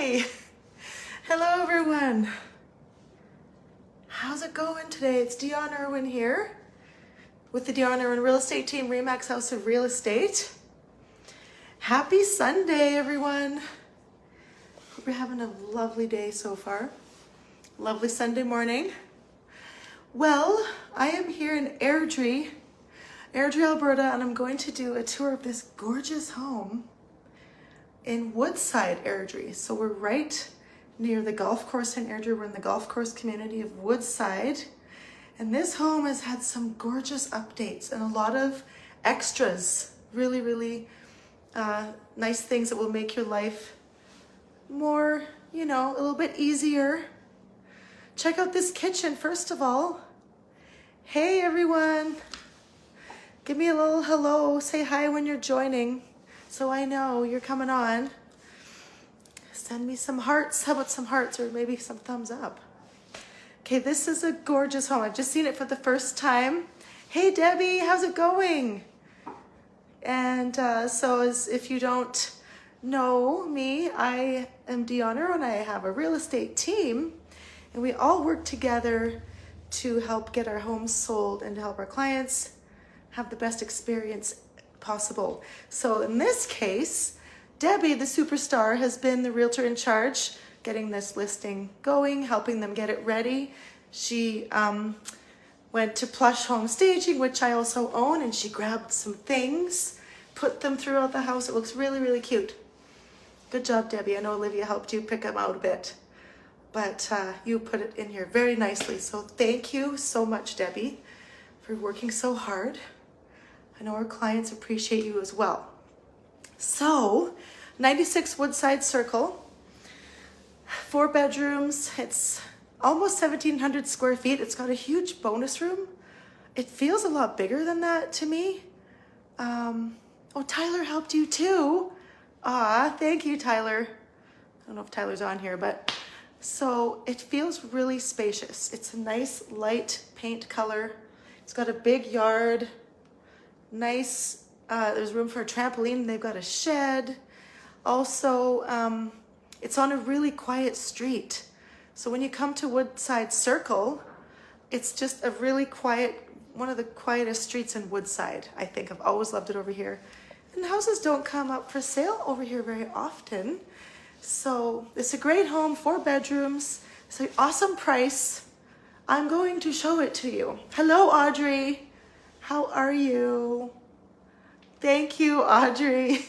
Hi. Hello, everyone. How's it going today? It's Dione Irwin here with the Dione Irwin Real Estate Team, Remax House of Real Estate. Happy Sunday, everyone. Hope you're having a lovely day so far. Lovely Sunday morning. Well, I am here in Airdrie, Alberta, and I'm going to do a tour of this gorgeous home in Woodside, Airdrie. So we're right near the golf course in Airdrie. We're in the golf course community of Woodside. And this home has had some gorgeous updates and a lot of extras. Really nice things that will make your life more, a little bit easier. Check out this kitchen, first of all. Hey, everyone. Give me a little hello. Say hi when you're joining, so I know you're coming on. Send me some hearts. How about some hearts or maybe some thumbs up? Okay, this is a gorgeous home. I've just seen it for the first time. Hey, Debbie, how's it going? And if you don't know me, I am Dione Irwin, and I have a real estate team, and we all work together to help get our homes sold and to help our clients have the best experience possible. So in this case, Debbie, the superstar, has been the realtor in charge, getting this listing going, helping them get it ready. She went to Plush Home Staging, which I also own, and she grabbed some things, put them throughout the house. It looks really cute. Good job, Debbie. I know Olivia helped you pick them out a bit, but you put it in here very nicely. So thank you so much, Debbie, for working so hard. I know our clients appreciate you as well. So, 96 Woodside Circle, 4 bedrooms. It's almost 1,700 square feet. It's got a huge bonus room. It feels a lot bigger than that to me. Oh, Tyler helped you too. Thank you, Tyler. I don't know if Tyler's on here, but so it feels really spacious. It's a nice light paint color. It's got a big yard. Nice, there's room for a trampoline. They've got a shed. Also, it's on a really quiet street. So when you come to Woodside Circle, it's just a really quiet, one of the quietest streets in Woodside, I think. I've always loved it over here. And houses don't come up for sale over here very often. So it's a great home, 4 bedrooms. It's an awesome price. I'm going to show it to you. Hello, Audrey. How are you? Thank you, Audrey.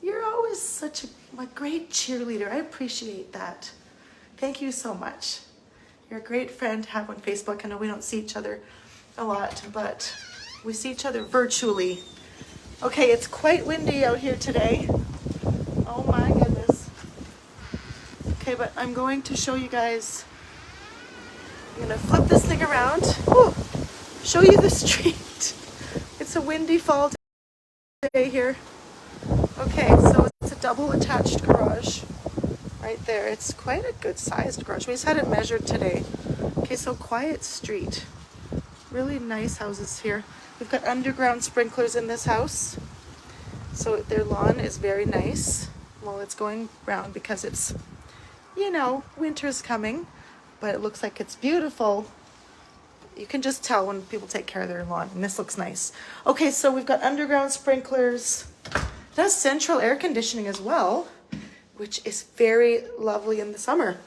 You're always such a great cheerleader. I appreciate that. Thank you so much. You're a great friend to have on Facebook. I know we don't see each other a lot, but we see each other virtually. Okay, it's quite windy out here today. Oh my goodness. Okay, but I'm going to show you guys. I'm gonna flip this thing around. Whew. Show you the street. It's a windy fall day here. Okay, so it's a double attached garage right there. It's quite a good sized garage. We just had it measured today. Okay, so quiet street. Really nice houses here. We've got underground sprinklers in this house. So their lawn is very nice. Well, it's going brown because it's, winter's coming, but it looks like it's beautiful. You can just tell when people take care of their lawn, and this looks nice. Okay, so we've got underground sprinklers. It has central air conditioning as well, which is very lovely in the summer.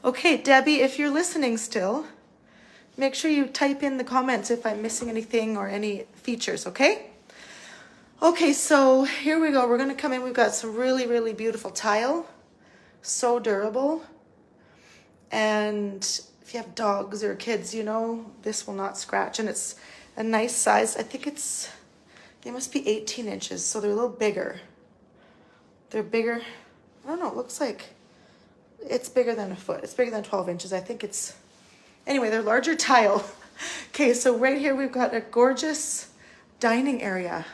Okay, Debbie, if you're listening still, make sure you type in the comments if I'm missing anything or any features, okay? Okay, so here we go. We're gonna come in. We've got some really beautiful tile, so durable. And if you have dogs or kids, this will not scratch. And it's a nice size. I think they must be 18 inches, so they're a little bigger. They're bigger. I don't know, it looks like it's bigger than a foot. It's bigger than 12 inches. I think anyway, they're larger tile. Okay, so right here we've got a gorgeous dining area.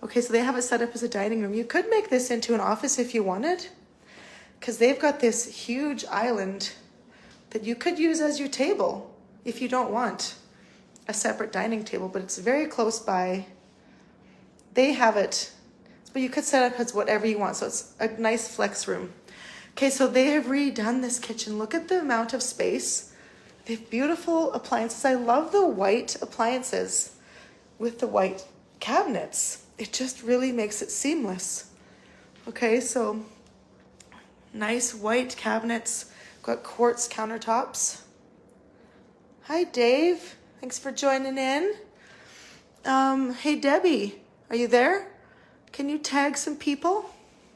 Okay, so they have it set up as a dining room. You could make this into an office if you wanted, because they've got this huge island that you could use as your table if you don't want a separate dining table, but it's very close by. They have it, it's but you could set up as whatever you want. So it's a nice flex room. Okay, so they have redone this kitchen. Look at the amount of space. They have beautiful appliances. I love the white appliances with the white cabinets. It just really makes it seamless. Okay, so nice white cabinets. Got quartz countertops. Hi, Dave. Thanks for joining in. Hey, Debbie, are you there? Can you tag some people?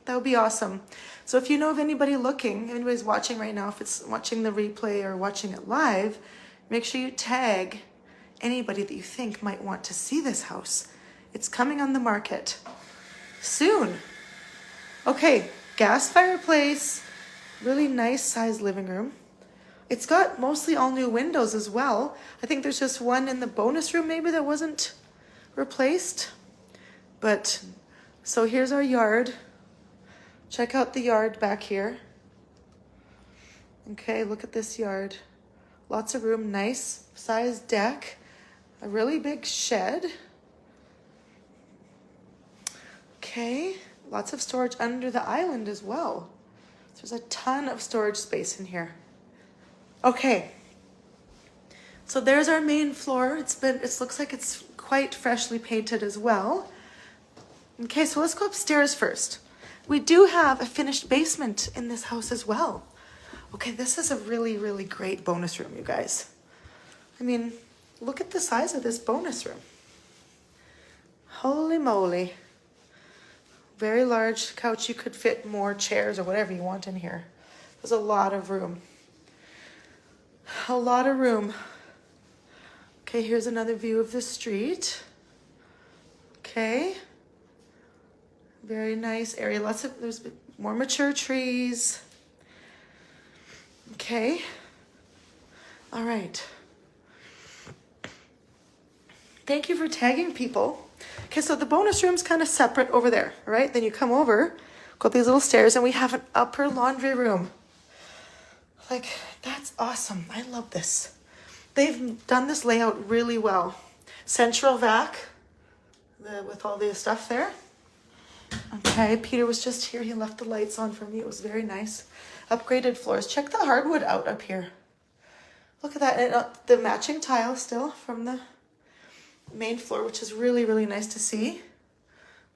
That would be awesome. So if you know of anybody looking, anybody's watching right now, if it's watching the replay or watching it live, make sure you tag anybody that you think might want to see this house. It's coming on the market soon. Okay, gas fireplace, really nice sized living room. It's got mostly all new windows as well. I think there's just one in the bonus room maybe that wasn't replaced. But, so here's our yard. Check out the yard back here. Okay, look at this yard. Lots of room, nice sized deck. A really big shed. Okay, lots of storage under the island as well. There's a ton of storage space in here. Okay, so there's our main floor. It looks like it's quite freshly painted as well. Okay, so let's go upstairs first. We do have a finished basement in this house as well. Okay, this is a really, really great bonus room, you guys. I mean, look at the size of this bonus room. Holy moly. Very large couch. You could fit more chairs or whatever you want in here. There's a lot of room. A lot of room. Okay, here's another view of the street. Okay. Very nice area. There's more mature trees. Okay. All right. Thank you for tagging people. Okay, so the bonus room's kind of separate over there, all right? Then you come over, go up these little stairs, and we have an upper laundry room. Like, that's awesome. I love this. They've done this layout really well. Central vac, with all the stuff there. Okay, Peter was just here. He left the lights on for me. It was very nice. Upgraded floors. Check the hardwood out up here. Look at that. And, the matching tile still from the main floor, which is really, really nice to see.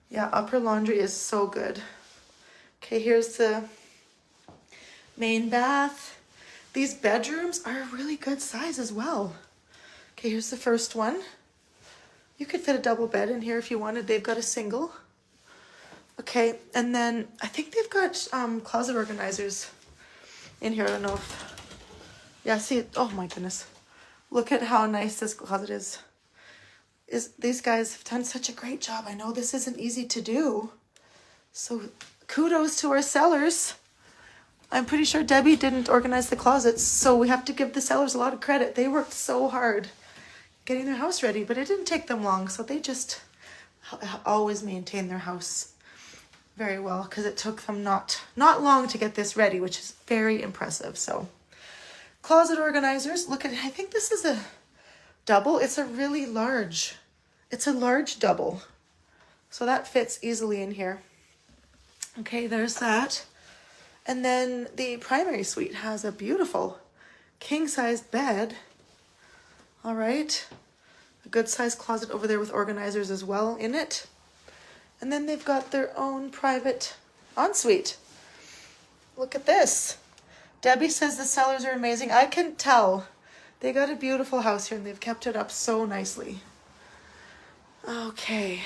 Yeah, upper laundry is so good. Okay, here's the main bath. These bedrooms are a really good size as well. Okay, here's the first one. You could fit a double bed in here if you wanted. They've got a single. Okay, and then I think they've got closet organizers in here. I don't know if... Yeah, see, oh my goodness. Look at how nice this closet is. These guys have done such a great job. I know this isn't easy to do. So kudos to our sellers. I'm pretty sure Debbie didn't organize the closets, so we have to give the sellers a lot of credit. They worked so hard getting their house ready, but it didn't take them long, so they just always maintain their house very well because it took them not long to get this ready, which is very impressive. So closet organizers, look at it. I think this is a double. It's a large double, so that fits easily in here. Okay, there's that. And then the primary suite has a beautiful king-sized bed. All right, a good-sized closet over there with organizers as well in it. And then they've got their own private ensuite. Look at this. Debbie says the sellers are amazing. I can tell. They got a beautiful house here and they've kept it up so nicely. Okay.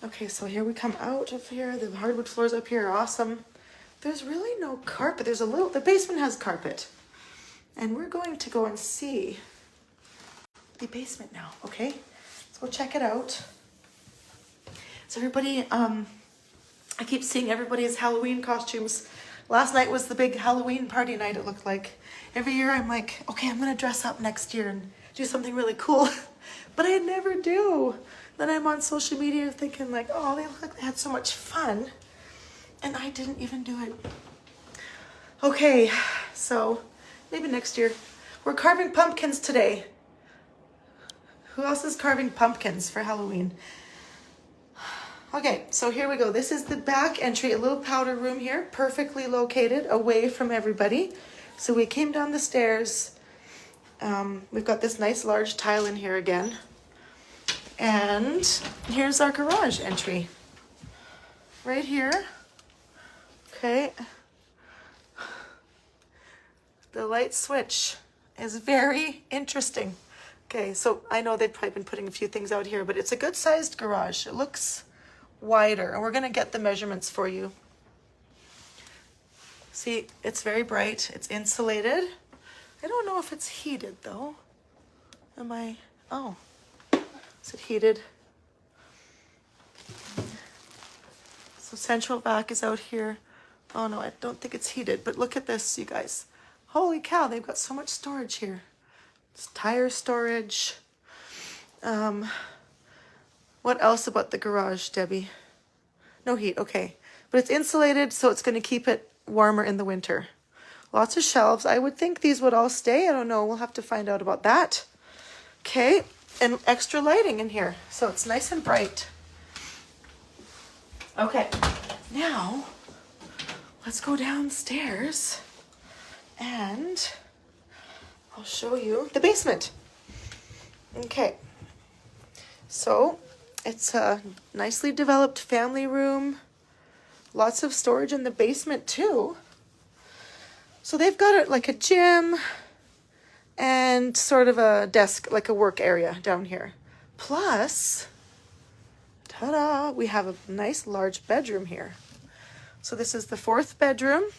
Okay, so here we come out of here. The hardwood floors up here are awesome. There's really no carpet. The basement has carpet. And we're going to go and see the basement now, okay? Let's go check it out. So everybody, I keep seeing everybody's Halloween costumes. Last night was the big Halloween party night, it looked like. Every year I'm like, okay, I'm gonna dress up next year and do something really cool. But I never do. Then I'm on social media thinking like, oh, they look like they had so much fun. And I didn't even do it. Okay, so maybe next year. We're carving pumpkins today. Who else is carving pumpkins for Halloween? Okay, so here we go. This is the back entry, a little powder room here, perfectly located away from everybody. So we came down the stairs. We've got this nice large tile in here again. And here's our garage entry. Right here. Okay. The light switch is very interesting. Okay, so I know they've probably been putting a few things out here, but it's a good sized garage. It looks wider, and we're gonna get the measurements for you. See, it's very bright. It's insulated. I don't know if it's heated though. Oh, is it heated? So central vac is out here. Oh no, I don't think it's heated, but look at this, you guys. Holy cow, they've got so much storage here. It's tire storage. What else about the garage, Debbie? No heat, okay. But it's insulated, so it's gonna keep it warmer in the winter. Lots of shelves. I would think these would all stay. I don't know, we'll have to find out about that. Okay, and extra lighting in here, so it's nice and bright. Okay, now let's go downstairs and I'll show you the basement. Okay, so it's a nicely developed family room. Lots of storage in the basement too. So they've got it like a gym and sort of a desk, like a work area down here. Plus, ta-da, we have a nice large bedroom here. So this is the 4th bedroom.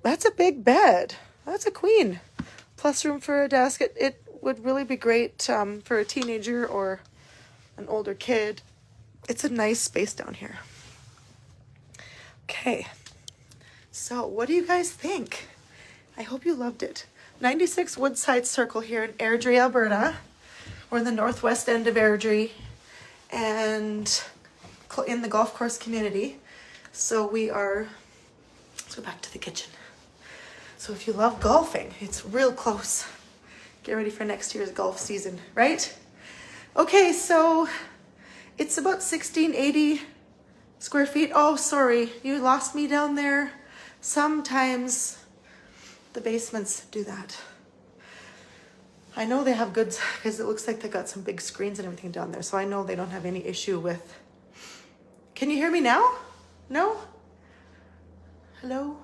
That's a big bed. That's a queen. Plus room for a desk. It would really be great for a teenager or an older kid. It's a nice space down here. Okay, so what do you guys think? I hope you loved it. 96 Woodside Circle here in Airdrie, Alberta. We're in the northwest end of Airdrie and in the golf course community. So let's go back to the kitchen. So if you love golfing, it's real close. Get ready for next year's golf season, right? Okay, so it's about 1680 square feet. Oh, sorry, you lost me down there. Sometimes the basements do that. I know they have goods because it looks like they got some big screens and everything down there. So I know they don't have any issue with. Can you hear me now? No? Hello?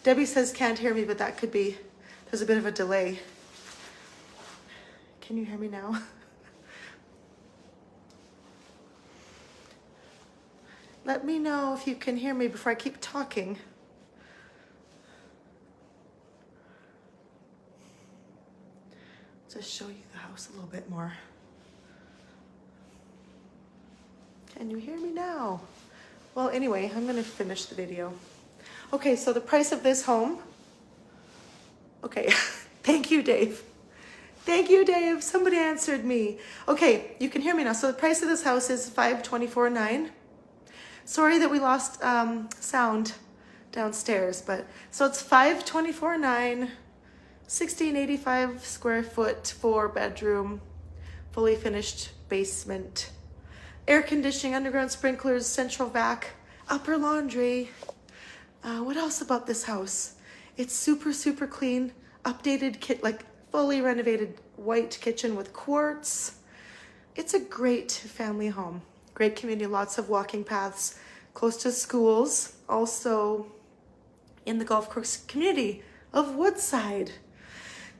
Debbie says can't hear me, but that could be, there's a bit of a delay. Can you hear me now? Let me know if you can hear me before I keep talking. Just show you the house a little bit more. Can you hear me now? Well, anyway, I'm gonna finish the video. Okay, so the price of this home. Okay, thank you, Dave. Thank you, Dave. Somebody answered me. Okay, you can hear me now. So the price of this house is $524,900. Sorry that we lost sound downstairs, but so it's $524,900, 1685 square foot, 4-bedroom, fully finished basement, air conditioning, underground sprinklers, central vac, upper laundry. What else about this house? It's super, super clean, updated like fully renovated white kitchen with quartz. It's a great family home. Great community, lots of walking paths, close to schools, also in the golf course community of Woodside.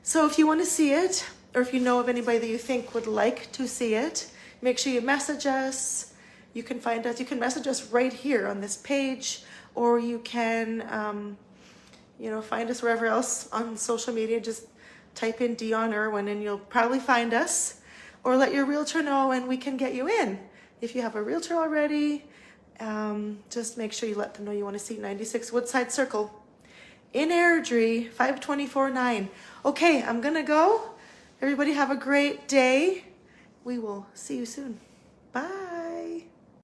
So if you want to see it, or if you know of anybody that you think would like to see it, make sure you message us. You can find us, you can message us right here on this page, or you can, find us wherever else on social media. Just type in Dione Irwin and you'll probably find us, or let your realtor know and we can get you in. If you have a realtor already, just make sure you let them know you want to see 96 Woodside Circle in Airdrie, $524,900. Okay, I'm gonna go. Everybody have a great day. We will see you soon. Bye.